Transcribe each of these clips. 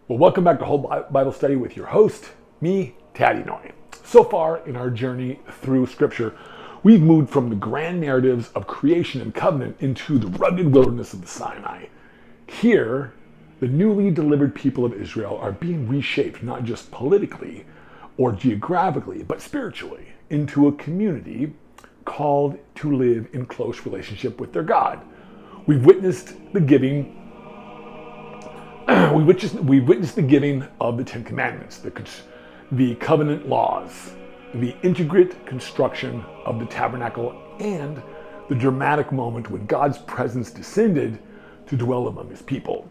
Well, welcome back to Whole Bible Study with your host, me, Taddy Noy. So far in our journey through Scripture, we've moved from the grand narratives of creation and covenant into the rugged wilderness of the Sinai. Here, the newly delivered people of Israel are being reshaped not just politically or geographically, but spiritually into a community called to live in close relationship with their God. We've witnessed the giving we witnessed the giving of the Ten Commandments, the covenant laws, the intricate construction of the tabernacle, and the dramatic moment when God's presence descended to dwell among his people.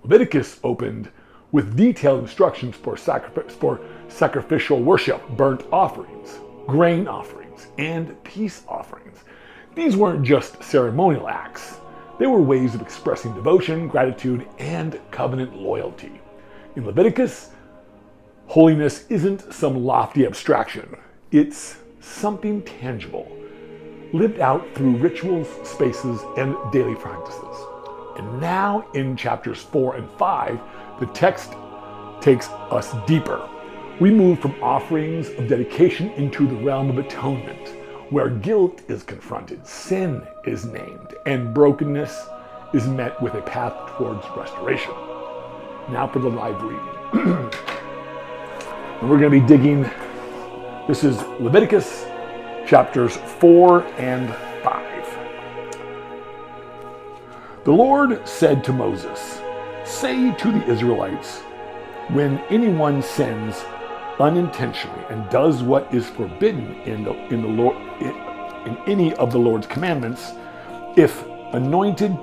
Leviticus opened with detailed instructions for sacrificial worship, burnt offerings, grain offerings, and peace offerings. These weren't just ceremonial acts. They were ways of expressing devotion, gratitude, and covenant loyalty. In Leviticus, holiness isn't some lofty abstraction. It's something tangible, lived out through rituals, spaces, and daily practices. And now in chapters 4 and 5, the text takes us deeper. We move from offerings of dedication into the realm of atonement, where guilt is confronted, sin is named, and brokenness is met with a path towards restoration. Now for the live reading. And we're going to be digging, this is Leviticus chapters 4 and 5. The Lord said to Moses, "Say to the Israelites, when anyone sins unintentionally and does what is forbidden in any of the Lord's commandments, if the anointed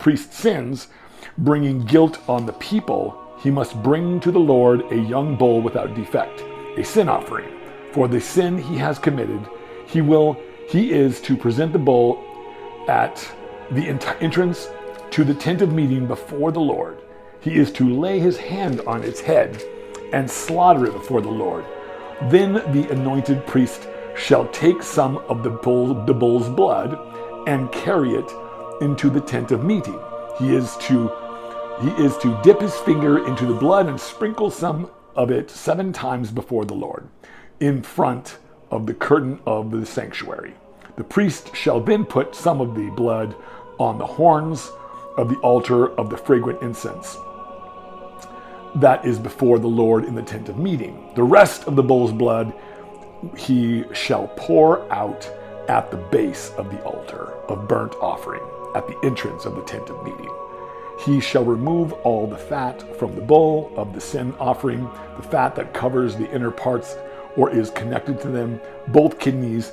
priest sins, bringing guilt on the people, he must bring to the Lord a young bull without defect, a sin offering. For the sin he has committed, he is to present the bull at the entrance to the tent of meeting before the Lord. He is to lay his hand on its head and slaughter it before the Lord. Then the anointed priest shall take some of the bull's blood and carry it into the tent of meeting. He is to dip his finger into the blood and sprinkle some of it 7 times before the Lord, in front of the curtain of the sanctuary. The priest shall then put some of the blood on the horns of the altar of the fragrant incense that is before the Lord in the tent of meeting. The rest of the bull's blood he shall pour out at the base of the altar of burnt offering, at the entrance of the tent of meeting. He shall remove all the fat from the bull of the sin offering, the fat that covers the inner parts or is connected to them, both kidneys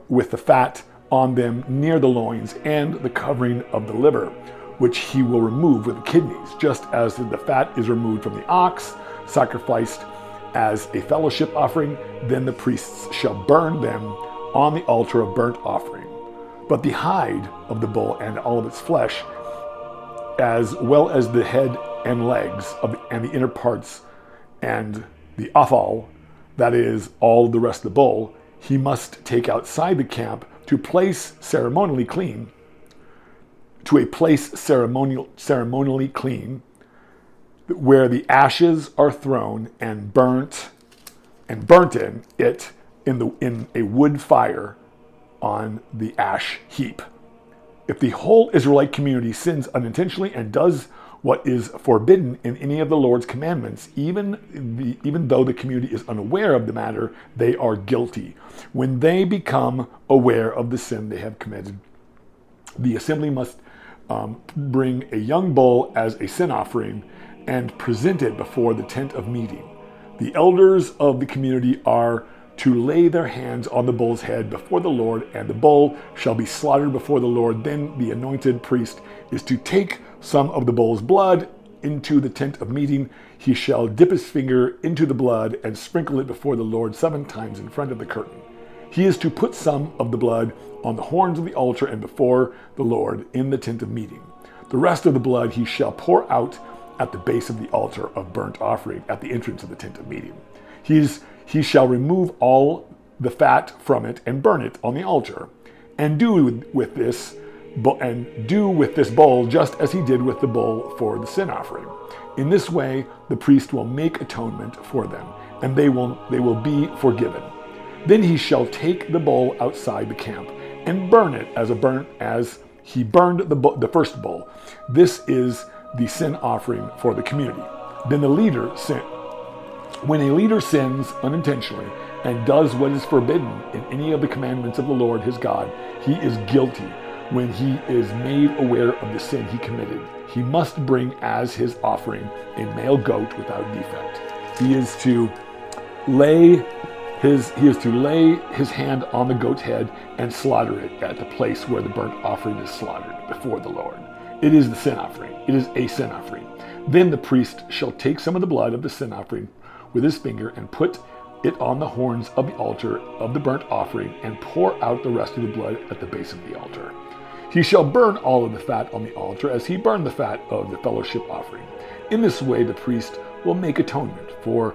with the fat on them near the loins, and the covering of the liver, which he will remove with the kidneys, just as the fat is removed from the ox sacrificed as a fellowship offering. Then the priests shall burn them on the altar of burnt offering. But the hide of the bull and all of its flesh, as well as the head and legs and the inner parts and the offal, that is all the rest of the bull, he must take outside the camp to a place ceremonially clean, where the ashes are thrown and burnt in it in a wood fire on the ash heap. If the whole Israelite community sins unintentionally and does what is forbidden in any of the Lord's commandments, even though the community is unaware of the matter, they are guilty. When they become aware of the sin they have committed, the assembly must bring a young bull as a sin offering and present it before the tent of meeting. The elders of the community are to lay their hands on the bull's head before the Lord, and the bull shall be slaughtered before the Lord. Then the anointed priest is to take some of the bull's blood into the tent of meeting. He shall dip his finger into the blood and sprinkle it before the Lord 7 times in front of the curtain. He is to put some of the blood on the horns of the altar and before the Lord in the tent of meeting. The rest of the blood he shall pour out at the base of the altar of burnt offering at the entrance of the tent of meeting. He shall remove all the fat from it and burn it on the altar, and do with this and do with this bull just as he did with the bull for the sin offering. In this way, the priest will make atonement for them, and they will be forgiven. Then he shall take the bull outside the camp and burn it as he burned the first bull. This is the sin offering for the community. Then when a leader sins unintentionally and does what is forbidden in any of the commandments of the Lord his God, he is guilty. When he is made aware of the sin he committed, he must bring as his offering a male goat without defect. He is to lay his hand on the goat's head and slaughter it at the place where the burnt offering is slaughtered before the Lord. It is the sin offering. It is a sin offering. Then the priest shall take some of the blood of the sin offering with his finger and put it on the horns of the altar of the burnt offering and pour out the rest of the blood at the base of the altar. He shall burn all of the fat on the altar as he burned the fat of the fellowship offering. In this way the priest will make atonement for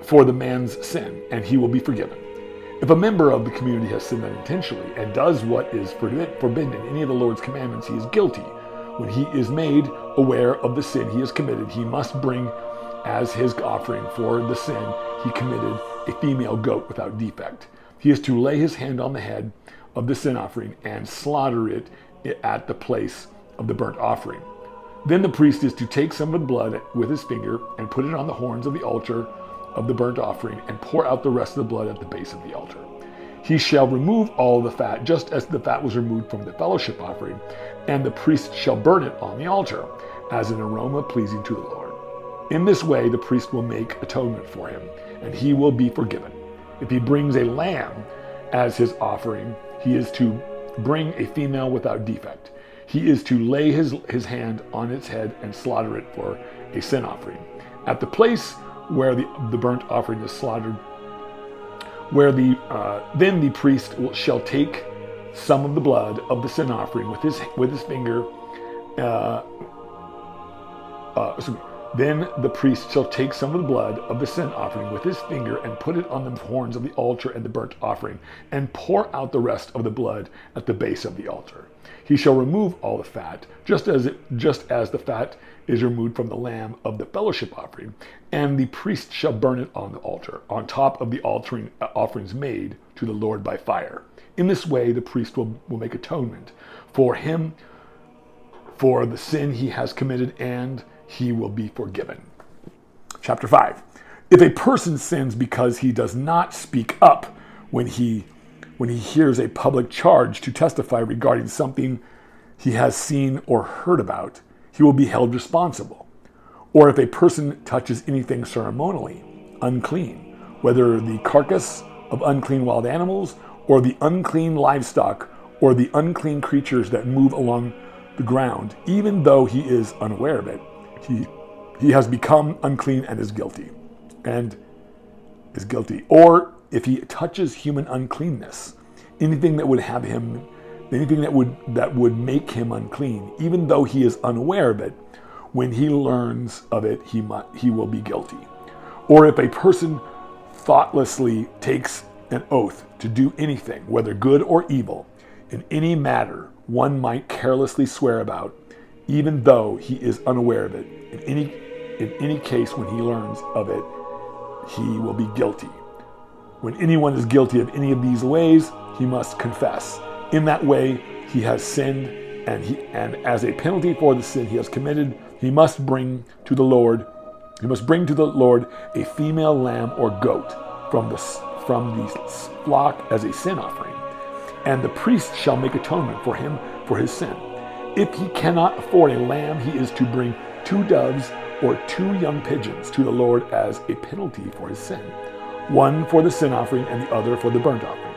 the man's sin, and he will be forgiven. If a member of the community has sinned unintentionally and does what is forbidden in any of the Lord's commandments, he is guilty. When he is made aware of the sin he has committed, he must bring as his offering for the sin he committed a female goat without defect. He is to lay his hand on the head of the sin offering and slaughter it at the place of the burnt offering. Then the priest is to take some of the blood with his finger and put it on the horns of the altar of the burnt offering and pour out the rest of the blood at the base of the altar. He shall remove all the fat, just as the fat was removed from the fellowship offering, and the priest shall burn it on the altar as an aroma pleasing to the Lord. In this way the priest will make atonement for him, and he will be forgiven. If he brings a lamb as his offering, he is to bring a female without defect. He is to lay his hand on its head and slaughter it for a sin offering. At the place where the burnt offering is slaughtered, then the priest shall take some of the blood of the sin offering with his finger. Then the priest shall take some of the blood of the sin offering with his finger and put it on the horns of the altar and the burnt offering, and pour out the rest of the blood at the base of the altar. He shall remove all the fat, just as the fat is removed from the lamb of the fellowship offering, and the priest shall burn it on the altar, on top of the offerings made to the Lord by fire. In this way the priest will make atonement for him for the sin he has committed, and he will be forgiven. Chapter 5. If a person sins because he does not speak up when he hears a public charge to testify regarding something he has seen or heard about, he will be held responsible. Or if a person touches anything ceremonially unclean, whether the carcass of unclean wild animals, or the unclean livestock, or the unclean creatures that move along the ground, even though he is unaware of it, he has become unclean and is guilty. Or if he touches human uncleanness, anything that would make him unclean, even though he is unaware of it, when he learns of it, he will be guilty. Or if a person thoughtlessly takes an oath to do anything, whether good or evil, in any matter one might carelessly swear about, even though he is unaware of it, in any case when he learns of it, he will be guilty. When anyone is guilty of any of these ways, he must confess. In that way he has sinned, and as a penalty for the sin he has committed, he must bring to the Lord a female lamb or goat from the flock as a sin offering, and the priest shall make atonement for him for his sin. If he cannot afford a lamb, he is to bring 2 doves or 2 young pigeons to the Lord as a penalty for his sin, one for the sin offering and the other for the burnt offering.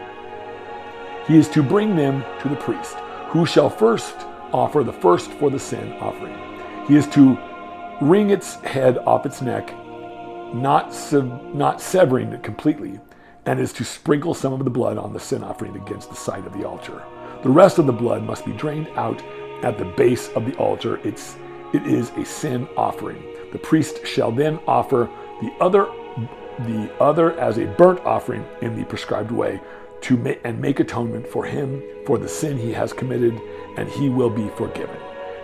He is to bring them to the priest, who shall first offer the first for the sin offering. He is to wring its head off its neck, not severing it completely, and is to sprinkle some of the blood on the sin offering against the side of the altar. The rest of the blood must be drained out at the base of the altar. It is a sin offering. The priest shall then offer the other as a burnt offering in the prescribed way. and make atonement for him for the sin he has committed, and he will be forgiven.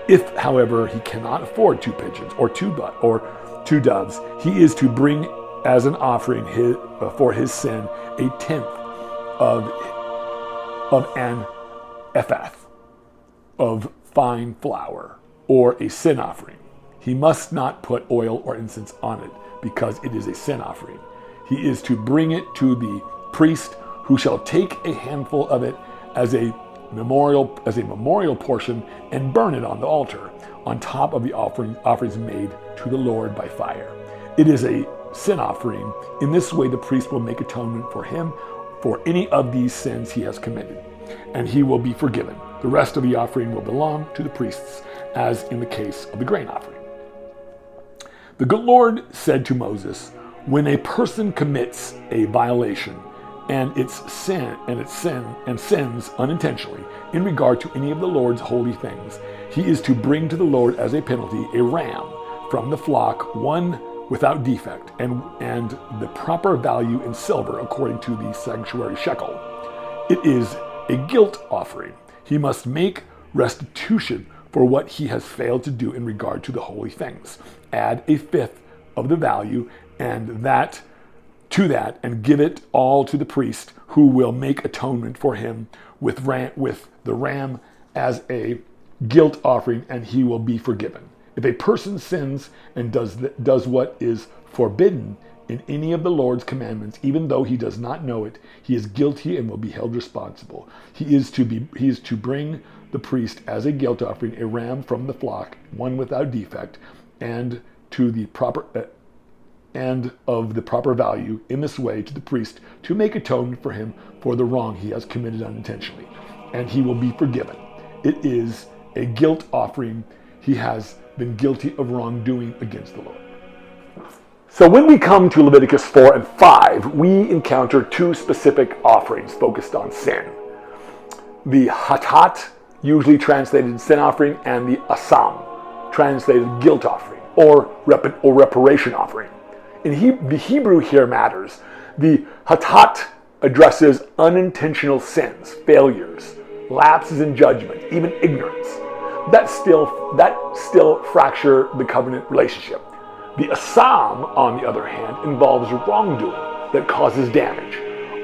If, however, he cannot afford 2 pigeons or 2 doves, he is to bring as an offering for his sin a tenth of an ephah of fine flour, or a sin offering. He must not put oil or incense on it, because it is a sin offering. He is to bring it to the priest, who shall take a handful of it as a memorial portion and burn it on the altar, on top of the offerings made to the Lord by fire. It is a sin offering. In this way, the priest will make atonement for him for any of these sins he has committed, and he will be forgiven. The rest of the offering will belong to the priests, as in the case of the grain offering. The Lord said to Moses, when a person commits a violation and sins unintentionally in regard to any of the Lord's holy things, he is to bring to the Lord as a penalty a ram from the flock, one without defect, and the proper value in silver according to the sanctuary shekel. It is a guilt offering. He must make restitution for what he has failed to do in regard to the holy things. Add a fifth of the value and and give it all to the priest, who will make atonement for him with the ram as a guilt offering, and he will be forgiven. If a person sins and does what is forbidden in any of the Lord's commandments, even though he does not know it, he is guilty and will be held responsible. He is to bring the priest as a guilt offering a ram from the flock, one without defect, and of the proper value, in this way to the priest, to make atonement for him for the wrong he has committed unintentionally, and he will be forgiven. It is a guilt offering. He has been guilty of wrongdoing against the Lord. So when we come to Leviticus 4 and 5, we encounter 2 specific offerings focused on sin. The ḥaṭṭā't, usually translated sin offering, and the āšām, translated guilt offering, or reparation offering. The Hebrew here matters. The ḥaṭṭā't addresses unintentional sins, failures, lapses in judgment, even ignorance. That still fracture the covenant relationship. The āšām, on the other hand, involves wrongdoing that causes damage,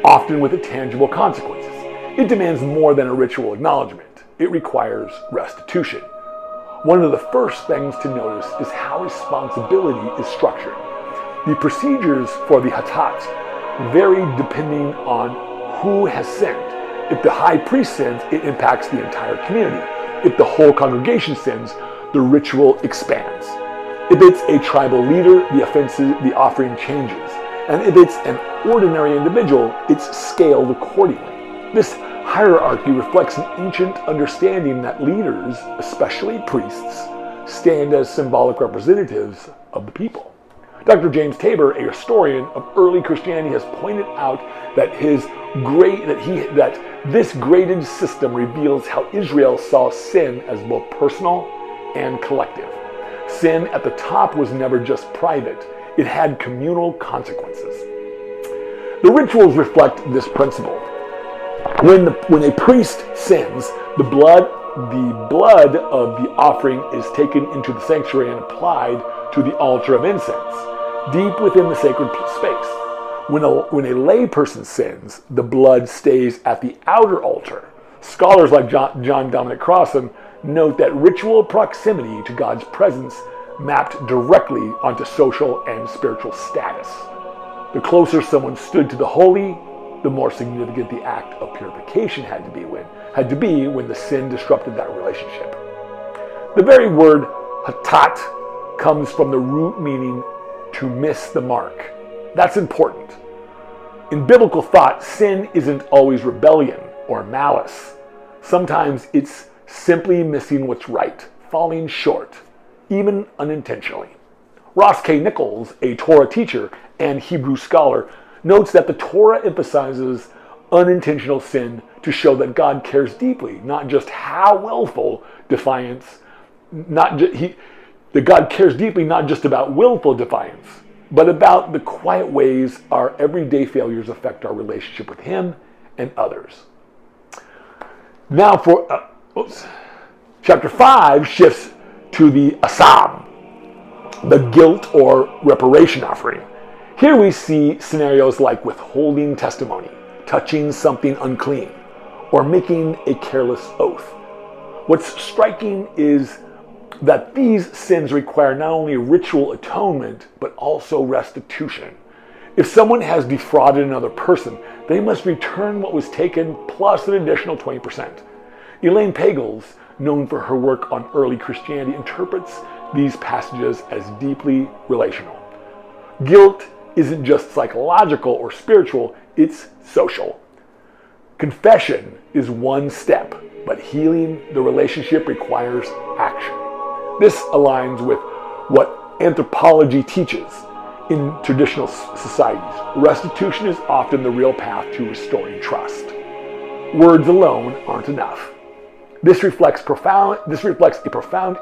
often with tangible consequences. It demands more than a ritual acknowledgement. It requires restitution. One of the first things to notice is how responsibility is structured. The procedures for the ḥaṭṭā't vary depending on who has sinned. If the high priest sins, it impacts the entire community. If the whole congregation sins, the ritual expands. If it's a tribal leader, the offering changes. And if it's an ordinary individual, it's scaled accordingly. This hierarchy reflects an ancient understanding that leaders, especially priests, stand as symbolic representatives of the people. Dr. James Tabor, a historian of early Christianity, has pointed out that this graded system reveals how Israel saw sin as both personal and collective. Sin at the top was never just private. It had communal consequences. The rituals reflect this principle. When a priest sins, the blood of the offering is taken into the sanctuary and applied to the altar of incense, deep within the sacred space. When a lay person sins, the blood stays at the outer altar. Scholars like John Dominic Crossan note that ritual proximity to God's presence mapped directly onto social and spiritual status. The closer someone stood to the holy, the more significant the act of purification had to be when the sin disrupted that relationship. The very word ḥaṭṭā't comes from the root meaning to miss the mark. That's important. In biblical thought, sin isn't always rebellion or malice. Sometimes it's simply missing what's right, falling short, even unintentionally. Ross K. Nichols, a Torah teacher and Hebrew scholar, notes that the Torah emphasizes unintentional sin to show that God cares deeply, not just how willful defiance, that God cares deeply not just about willful defiance, but about the quiet ways our everyday failures affect our relationship with Him and others. Now chapter 5 shifts to the āšām, the guilt or reparation offering. Here we see scenarios like withholding testimony, touching something unclean, or making a careless oath. What's striking is that these sins require not only ritual atonement, but also restitution. If someone has defrauded another person, they must return what was taken plus an additional 20%. Elaine Pagels, known for her work on early Christianity, interprets these passages as deeply relational. Guilt isn't just psychological or spiritual, it's social. Confession is one step, but healing the relationship requires action. This aligns with what anthropology teaches in traditional societies. Restitution is often the real path to restoring trust. Words alone aren't enough. This reflects a profound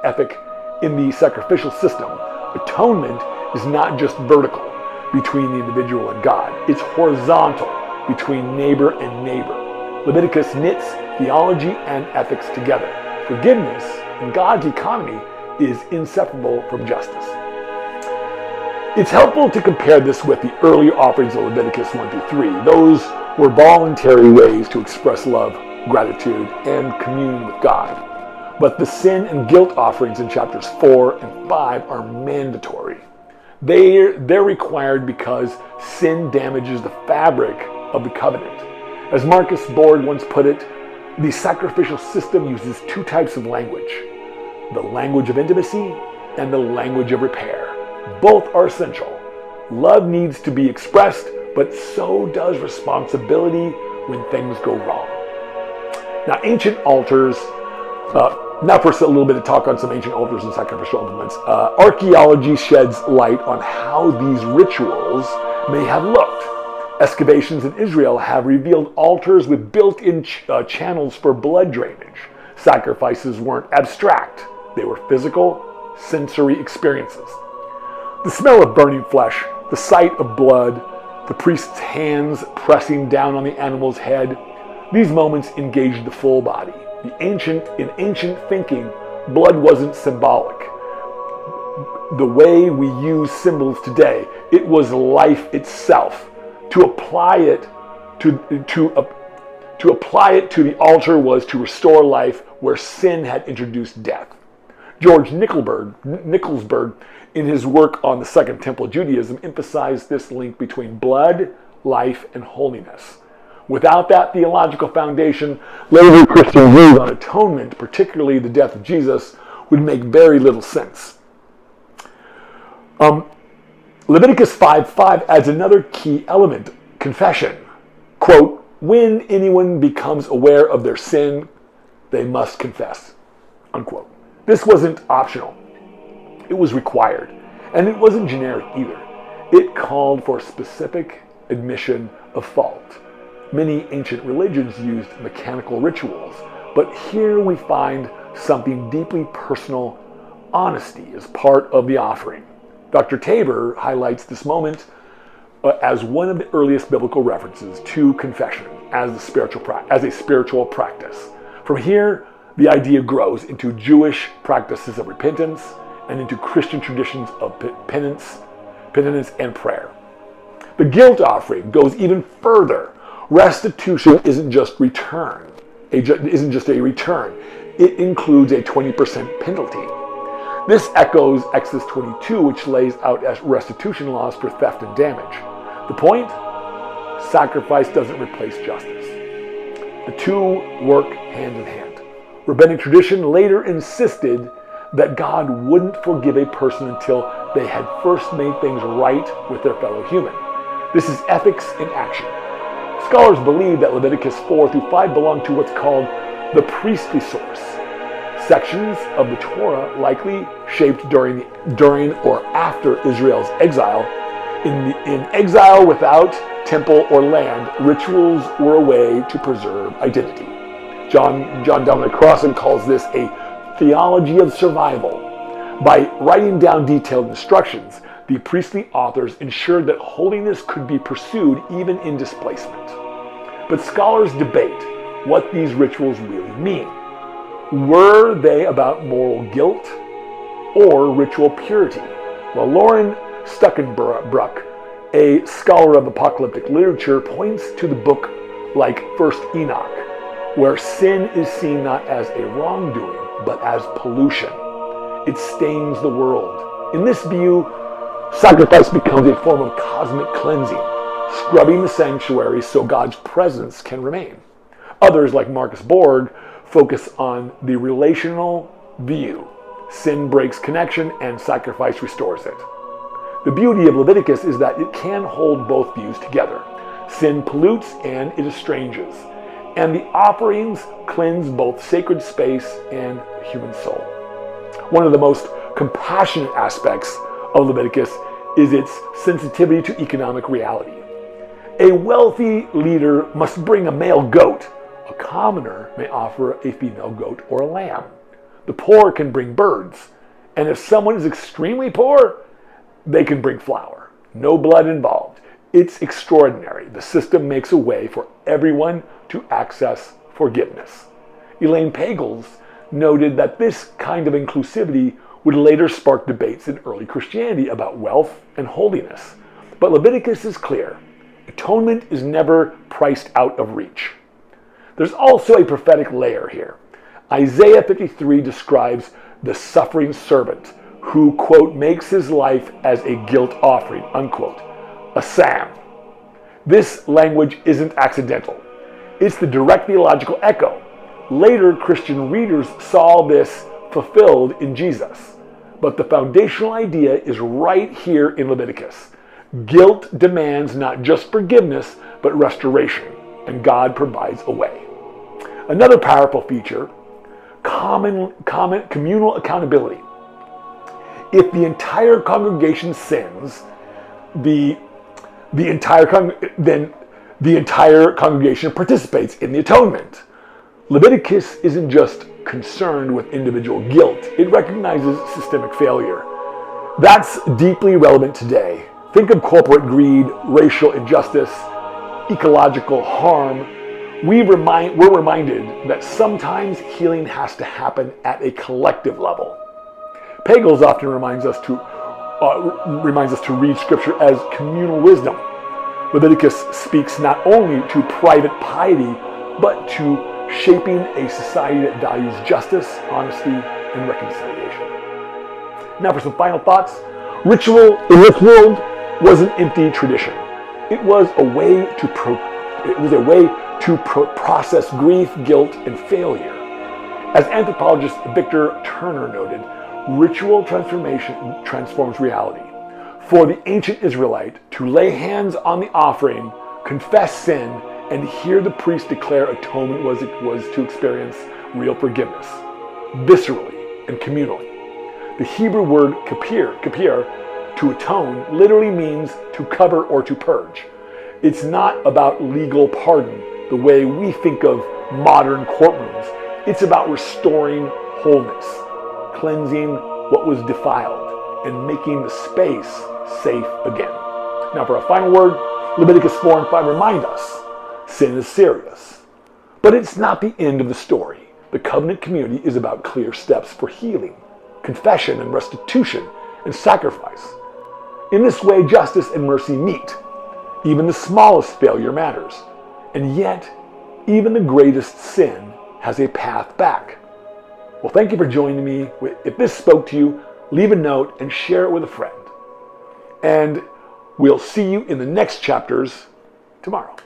ethic in the sacrificial system. Atonement is not just vertical between the individual and God. It's horizontal between neighbor and neighbor. Leviticus knits theology and ethics together. Forgiveness in God's economy is inseparable from justice. It's helpful to compare this with the earlier offerings of Leviticus 1-3. Those were voluntary ways to express love, gratitude, and commune with God. But the sin and guilt offerings in chapters 4 and 5 are mandatory. They're required because sin damages the fabric of the covenant. As Marcus Borg once put it, the sacrificial system uses two types of language: the language of intimacy and the language of repair. Both are essential. Love needs to be expressed, but so does responsibility when things go wrong. Now, ancient altars, now first a little bit of talk on some ancient altars and sacrificial implements. Archaeology sheds light on how these rituals may have looked. Excavations in Israel have revealed altars with built-in channels for blood drainage. Sacrifices weren't abstract. They were physical, sensory experiences. The smell of burning flesh, the sight of blood, the priest's hands pressing down on the animal's head, these moments engaged the full body. In ancient thinking, blood wasn't symbolic. The way we use symbols today, it was life itself. To apply it to the altar was to restore life where sin had introduced death. George Nicholsberg, in his work on the Second Temple Judaism, emphasized this link between blood, life, and holiness. Without that theological foundation, later Christian views on atonement, particularly the death of Jesus, would make very little sense. Leviticus 5:5 adds another key element: confession. Quote, when anyone becomes aware of their sin, they must confess. Unquote. This wasn't optional. It was required. And it wasn't generic either. It called for specific admission of fault. Many ancient religions used mechanical rituals, but here we find something deeply personal: honesty as part of the offering. Dr. Tabor highlights this moment as one of the earliest biblical references to confession as a spiritual practice. From here, the idea grows into Jewish practices of repentance and into Christian traditions of penitence and prayer. The guilt offering goes even further. Restitution isn't just a return. It includes a 20% penalty. This echoes Exodus 22, which lays out restitution laws for theft and damage. The point? Sacrifice doesn't replace justice. The two work hand in hand. Rabbinic tradition later insisted that God wouldn't forgive a person until they had first made things right with their fellow human. This is ethics in action. Scholars believe that Leviticus 4-5 belong to what's called the priestly source. Sections of the Torah likely shaped during or after Israel's exile. In exile without temple or land, rituals were a way to preserve identity. John Dominic Crossan calls this a theology of survival. By writing down detailed instructions, the priestly authors ensured that holiness could be pursued even in displacement. but scholars debate what these rituals really mean. Were they about moral guilt or ritual purity? Well, Lauren Stuckenbrook, a scholar of apocalyptic literature, points to the book like 1st Enoch, where sin is seen not as a wrongdoing, but as pollution. It stains the world. In this view, sacrifice becomes a form of cosmic cleansing, scrubbing the sanctuary so God's presence can remain. Others, like Marcus Borg, focus on the relational view. Sin breaks connection and sacrifice restores it. The beauty of Leviticus is that it can hold both views together. Sin pollutes and it estranges, and the offerings cleanse both sacred space and human soul. One of the most compassionate aspects of Leviticus is its sensitivity to economic reality. A wealthy leader must bring a male goat. A commoner may offer a female goat or a lamb. The poor can bring birds, and if someone is extremely poor, they can bring flour. No blood involved. It's extraordinary. The system makes a way for everyone to access forgiveness. Elaine Pagels noted that this kind of inclusivity would later spark debates in early Christianity about wealth and holiness. But Leviticus is clear. Atonement is never priced out of reach. There's also a prophetic layer here. Isaiah 53 describes the suffering servant who, quote, makes his life as a guilt offering, unquote, āšām. This language isn't accidental. It's the direct theological echo. Later, Christian readers saw this fulfilled in Jesus. But the foundational idea is right here in Leviticus. Guilt demands not just forgiveness, but restoration, and God provides a way. Another powerful feature, communal accountability. If the entire congregation sins, then the entire congregation participates in the atonement. Leviticus isn't just concerned with individual guilt, it recognizes systemic failure. That's deeply relevant today. Think of corporate greed, racial injustice, ecological harm. We're reminded that sometimes healing has to happen at a collective level. Pagels often reminds us to read Scripture as communal wisdom. Leviticus speaks not only to private piety, but to shaping a society that values justice, honesty, and reconciliation. Now for some final thoughts. Ritual in this world was an empty tradition. It was a way to process grief, guilt, and failure. As anthropologist Victor Turner noted, ritual transformation transforms reality. For the ancient Israelite to lay hands on the offering, confess sin, and hear the priest declare atonement was to experience real forgiveness, viscerally and communally. The Hebrew word kapir, to atone, literally means to cover or to purge. It's not about legal pardon, the way we think of modern courtrooms. It's about restoring wholeness, cleansing what was defiled, and making the space safe again. Now for a final word, Leviticus 4 and 5 remind us, sin is serious. But it's not the end of the story. The covenant community is about clear steps for healing, confession and restitution, and sacrifice. In this way, justice and mercy meet. Even the smallest failure matters. And yet, even the greatest sin has a path back. Well, thank you for joining me. If this spoke to you, leave a note and share it with a friend. And we'll see you in the next chapters tomorrow.